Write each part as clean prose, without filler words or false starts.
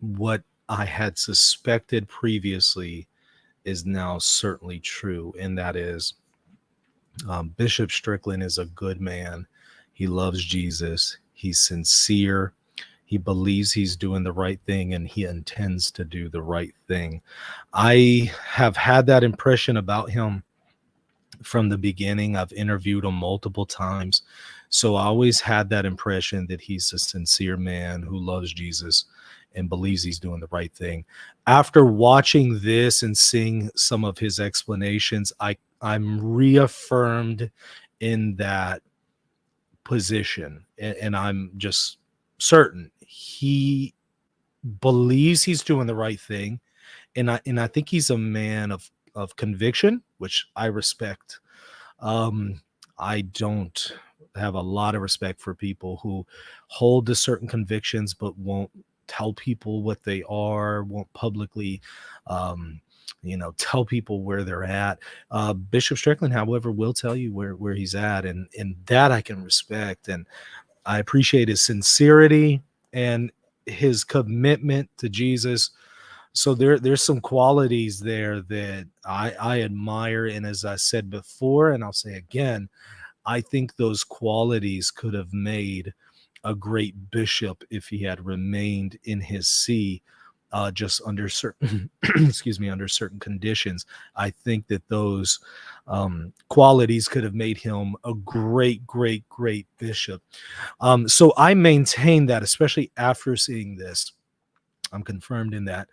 what I had suspected previously is now certainly true, and that is Bishop Strickland is a good man. He loves Jesus. He's sincere. He believes he's doing the right thing, and he intends to do the right thing. I have had that impression about him from the beginning. I've interviewed him multiple times. So I always had that impression that he's a sincere man who loves Jesus and believes he's doing the right thing. After watching this and seeing some of his explanations, I'm reaffirmed in that position. And I'm just certain he believes he's doing the right thing. And I think he's a man of conviction, which I respect. I don't have a lot of respect for people who hold to certain convictions but won't tell people what they are, won't publicly tell people where they're at. Bishop Strickland, however, will tell you where he's at, and that I can respect, and I appreciate his sincerity and his commitment to Jesus. So there's some qualities there that I admire. And as I said before, and I'll say again, I think those qualities could have made a great bishop if he had remained in his see, just under certain, excuse me, under certain conditions. I think that those qualities could have made him a great bishop. So I maintain that, especially after seeing this. I'm confirmed in that,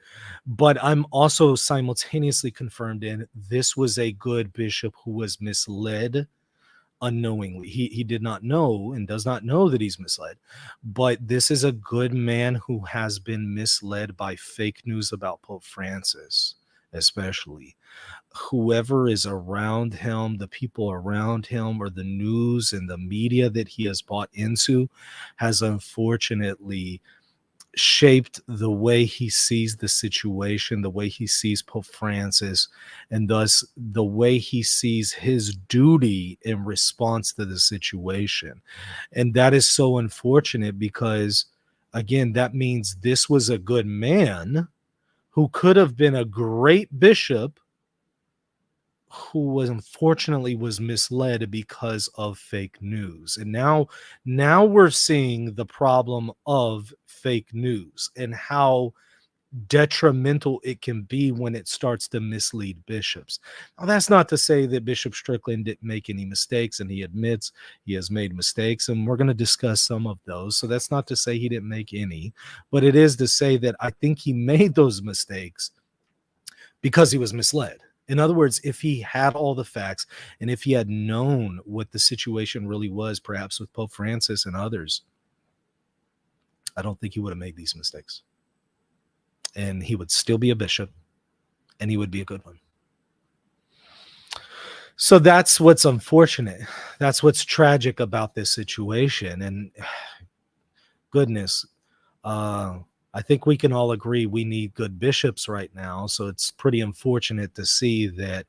but I'm also simultaneously confirmed in this was a good bishop who was misled unknowingly. He did not know and does not know that he's misled, but this is a good man who has been misled by fake news about Pope Francis, especially. Whoever is around him, the people around him, or the news and the media that he has bought into has unfortunately shaped the way he sees the situation, the way he sees Pope Francis, and thus the way he sees his duty in response to the situation. And that is so unfortunate because, again, that means this was a good man who could have been a great bishop who was unfortunately was misled because of fake news. And now we're seeing the problem of fake news and how detrimental it can be when it starts to mislead bishops. Now, that's not to say that Bishop Strickland didn't make any mistakes, and he admits he has made mistakes, and we're going to discuss some of those. So that's not to say he didn't make any, but it is to say that I think he made those mistakes because he was misled. In other words, if he had all the facts and if he had known what the situation really was, perhaps with Pope Francis and others, I don't think he would have made these mistakes. And he would still be a bishop, and he would be a good one. So that's what's unfortunate. That's what's tragic about this situation. And goodness, I think we can all agree we need good bishops right now. So it's pretty unfortunate to see that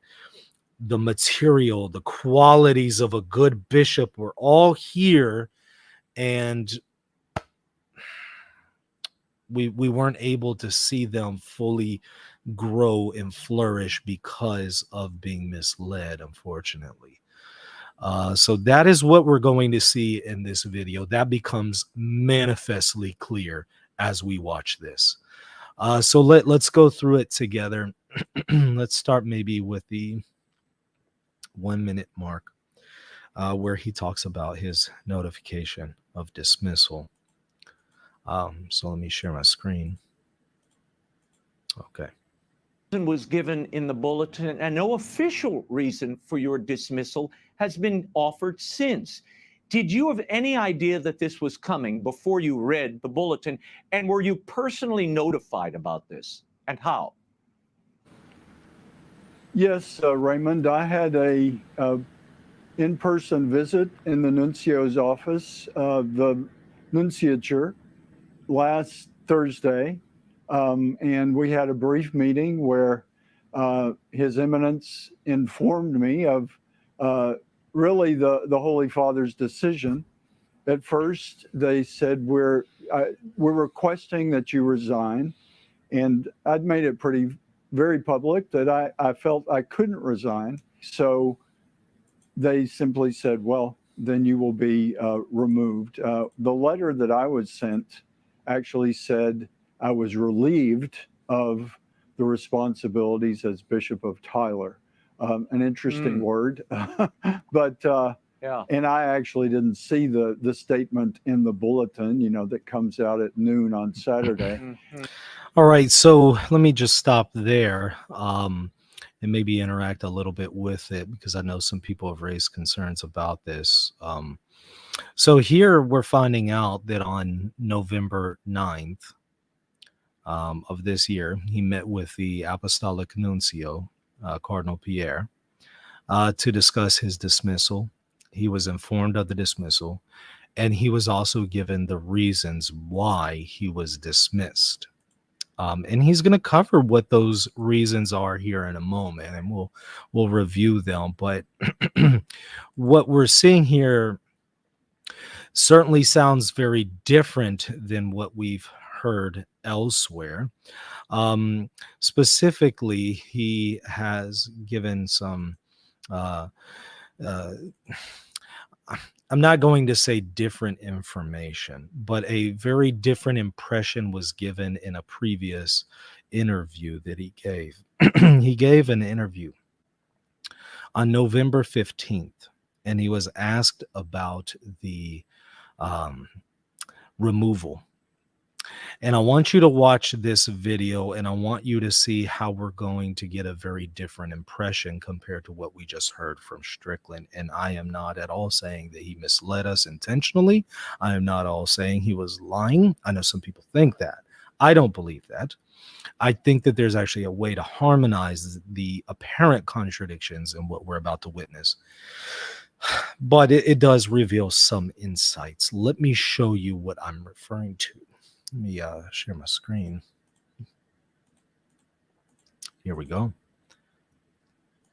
the material, the qualities of a good bishop were all here, and we weren't able to see them fully grow and flourish because of being misled, unfortunately. So that is what we're going to see in this video. That becomes manifestly clear as we watch this. So let's go through it together. Let's start maybe with the 1 minute mark, where he talks about his notification of dismissal. So let me share my screen. Okay. Was given in the bulletin, and no official reason for your dismissal has been offered since. Did you have any idea that this was coming before you read the bulletin? And were you personally notified about this, and how? Yes, Raymond, I had a in-person visit in the nuncio's office, the nunciature, last Thursday. And we had a brief meeting where His Eminence informed me of really the Holy Father's decision. At first, they said, we're requesting that you resign. And I'd made it very public that I felt I couldn't resign. So they simply said, well, then you will be removed. The letter that I was sent actually said I was relieved of the responsibilities as Bishop of Tyler. An interesting word, but Yeah. and I actually didn't see the statement in the bulletin, that comes out at noon on Saturday. All right, so let me just stop there and maybe interact a little bit with it, because I know some people have raised concerns about this. So here we're finding out that on November 9th of this year, he met with the Apostolic Nuncio, Cardinal Pierre, to discuss his dismissal. He was informed of the dismissal, and he was also given the reasons why he was dismissed. And he's going to cover what those reasons are here in a moment, and we'll review them. But what we're seeing here certainly sounds very different than what we've heard elsewhere. Specifically, he has given some I'm not going to say different information, but a very different impression was given in a previous interview that he gave. He gave an interview on November 15th, and he was asked about the removal. And I want you to watch this video, and I want you to see how we're going to get a very different impression compared to what we just heard from Strickland. And I am not at all saying that he misled us intentionally. I am not at all saying he was lying. I know some people think that. I don't believe that. I think that there's actually a way to harmonize the apparent contradictions in what we're about to witness. But it does reveal some insights. Let me show you what I'm referring to. Let me share my screen. Here we go.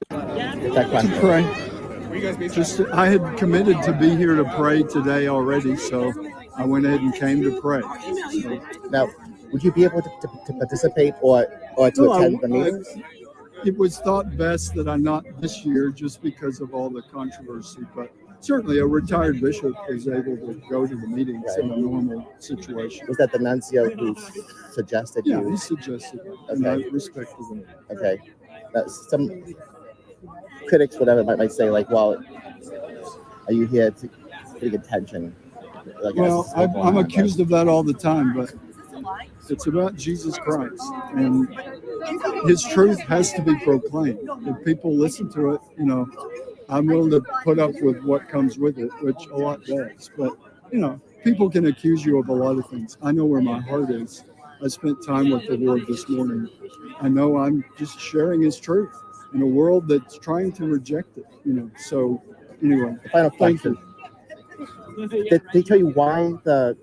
To pray. Just, I had committed to be here to pray today already, so I went ahead and came to pray. So, now, would you be able to participate or to attend the meetings? It was thought best that I not this year, just because of all the controversy, but certainly a retired bishop is able to go to the meetings in a normal situation. Was that the nuncio who suggested you? Yeah, he suggested it, and I respected him. Okay. Some critics, whatever, might say, like, well, are you here to get attention? Like, well, I'm accused of that all the time, but it's about Jesus Christ, and his truth has to be proclaimed. If people listen to it, I'm willing to put up with what comes with it, which a lot does. But, people can accuse you of a lot of things. I know where my heart is. I spent time with the Lord this morning. I know I'm just sharing his truth in a world that's trying to reject it, So, anyway, final thank question. you. Did he tell you why the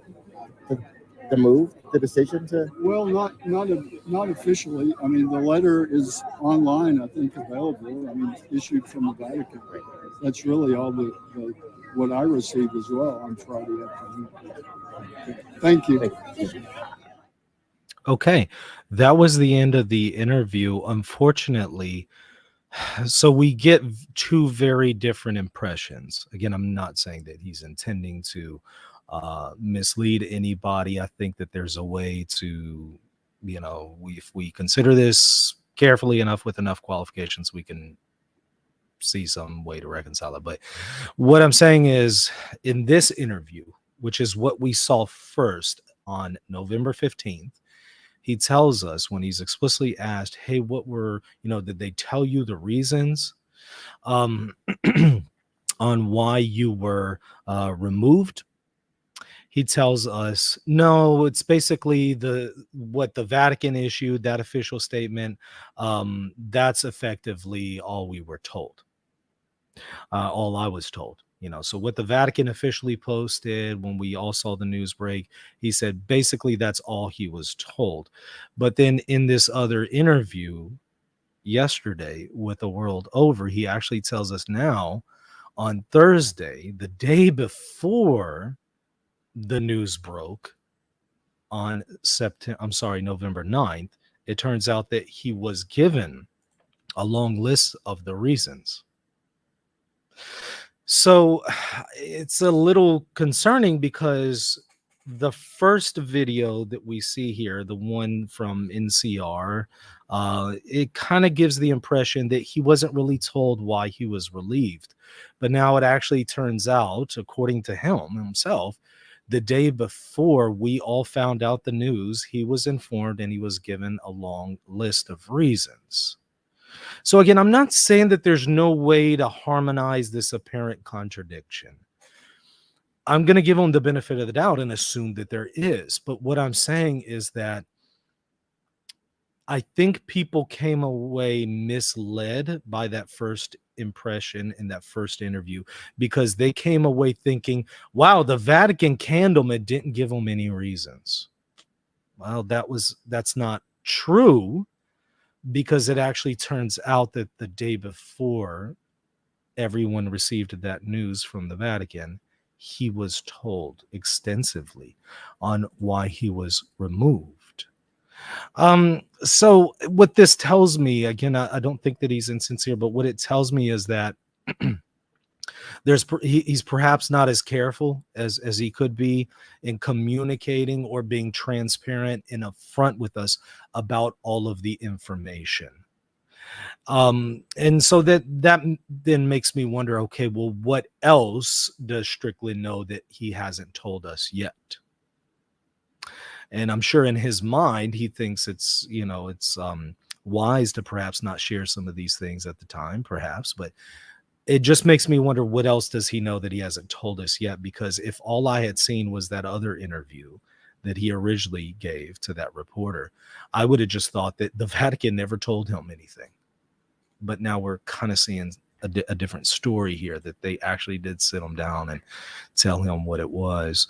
move, the decision to? Well, not officially. I mean, the letter is online, I think, available. I mean, issued from the Vatican. That's really all the what I received as well on Friday afternoon. Thank you. Okay, that was the end of the interview. Unfortunately, so we get two very different impressions. Again, I'm not saying that he's intending to mislead anybody. I think that there's a way to, if we consider this carefully enough with enough qualifications, we can see some way to reconcile it. But what I'm saying is, in this interview, which is what we saw first on November 15th, he tells us, when he's explicitly asked, hey, what were, did they tell you the reasons on why you were removed? He tells us, no, it's basically what the Vatican issued, that official statement. That's effectively all we were told. All I was told. So what the Vatican officially posted when we all saw the news break, he said basically that's all he was told. But then in this other interview yesterday with The World Over, he actually tells us now on Thursday, the day before the news broke on November 9th, it turns out that he was given a long list of the reasons. So it's a little concerning because the first video that we see here, the one from NCR, it kind of gives the impression that he wasn't really told why he was relieved. But now it actually turns out, according to him himself, the day before we all found out the news, he was informed and he was given a long list of reasons. So again, I'm not saying that there's no way to harmonize this apparent contradiction. I'm going to give him the benefit of the doubt and assume that there is. But what I'm saying is that I think people came away misled by that first impression in that first interview, because they came away thinking, wow, the Vatican candleman didn't give them any reasons. Well, that's not true, because it actually turns out that the day before everyone received that news from the Vatican, he was told extensively on why he was removed. So what this tells me, again, I don't think that he's insincere, but what it tells me is that he's perhaps not as careful as he could be in communicating or being transparent and upfront with us about all of the information. And so that then makes me wonder, okay, well, what else does Strickland know that he hasn't told us yet? And I'm sure in his mind, he thinks it's wise to perhaps not share some of these things at the time, perhaps, but it just makes me wonder, what else does he know that he hasn't told us yet? Because if all I had seen was that other interview that he originally gave to that reporter, I would have just thought that the Vatican never told him anything. But now we're kind of seeing a different story here, that they actually did sit him down and tell him what it was.